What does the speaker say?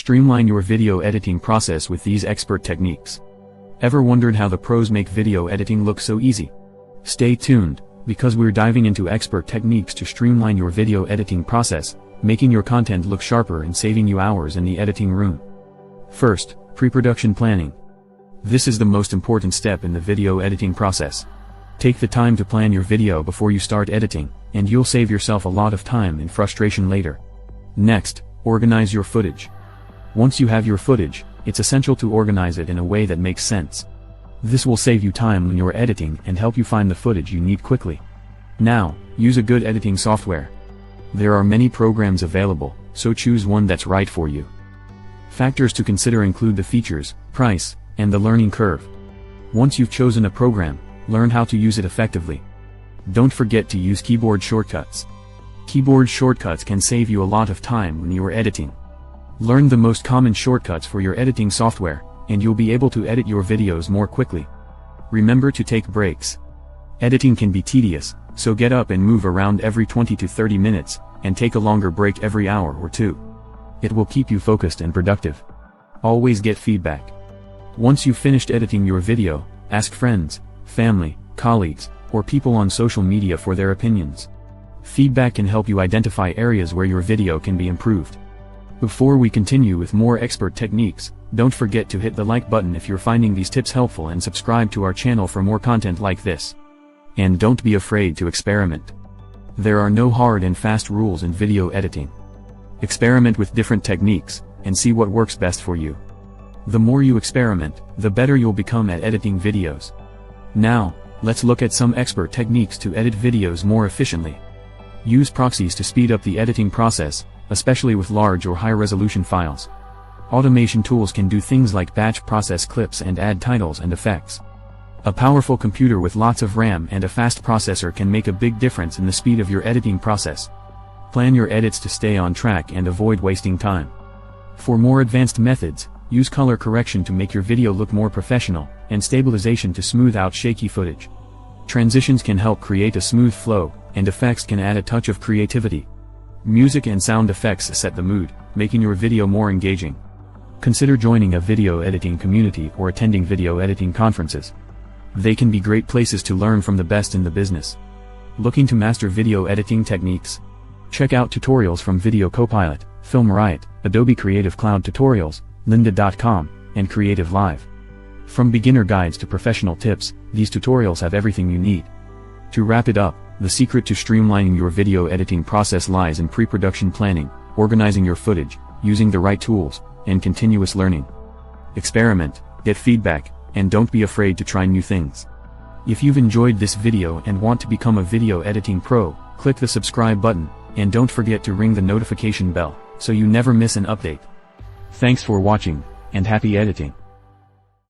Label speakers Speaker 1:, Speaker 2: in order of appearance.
Speaker 1: Streamline your video editing process with these expert techniques. Ever wondered how the pros make video editing look so easy? Stay tuned, because we're diving into expert techniques to streamline your video editing process, making your content look sharper and saving you hours in the editing room. First, pre-production planning. This is the most important step in the video editing process. Take the time to plan your video before you start editing, and you'll save yourself a lot of time and frustration later. Next, organize your footage. Once you have your footage, it's essential to organize it in a way that makes sense. This will save you time when you're editing and help you find the footage you need quickly. Now, use a good editing software. There are many programs available, so choose one that's right for you. Factors to consider include the features, price, and the learning curve. Once you've chosen a program, learn how to use it effectively. Don't forget to use keyboard shortcuts. Keyboard shortcuts can save you a lot of time when you are editing. Learn the most common shortcuts for your editing software, and you'll be able to edit your videos more quickly. Remember to take breaks. Editing can be tedious, so get up and move around every 20 to 30 minutes, and take a longer break every hour or two. It will keep you focused and productive. Always get feedback. Once you've finished editing your video, ask friends, family, colleagues, or people on social media for their opinions. Feedback can help you identify areas where your video can be improved. Before we continue with more expert techniques, don't forget to hit the like button if you're finding these tips helpful and subscribe to our channel for more content like this. And don't be afraid to experiment. There are no hard and fast rules in video editing. Experiment with different techniques, and see what works best for you. The more you experiment, the better you'll become at editing videos. Now, let's look at some expert techniques to edit videos more efficiently. Use proxies to speed up the editing process, especially with large or high-resolution files. Automation tools can do things like batch process clips and add titles and effects. A powerful computer with lots of RAM and a fast processor can make a big difference in the speed of your editing process. Plan your edits to stay on track and avoid wasting time. For more advanced methods, use color correction to make your video look more professional, and stabilization to smooth out shaky footage. Transitions can help create a smooth flow, and effects can add a touch of creativity. Music and sound effects set the mood, making your video more engaging. Consider joining a video editing community or attending video editing conferences. They can be great places to learn from the best in the business. Looking to master video editing techniques? Check out tutorials from Video Copilot, Film Riot, Adobe Creative Cloud Tutorials, lynda.com, and Creative Live. From beginner guides to professional tips, these tutorials have everything you need. To wrap it up, the secret to streamlining your video editing process lies in pre-production planning, organizing your footage, using the right tools, and continuous learning. Experiment, get feedback, and don't be afraid to try new things. If you've enjoyed this video and want to become a video editing pro, click the subscribe button, and don't forget to ring the notification bell, so you never miss an update. Thanks for watching, and happy editing.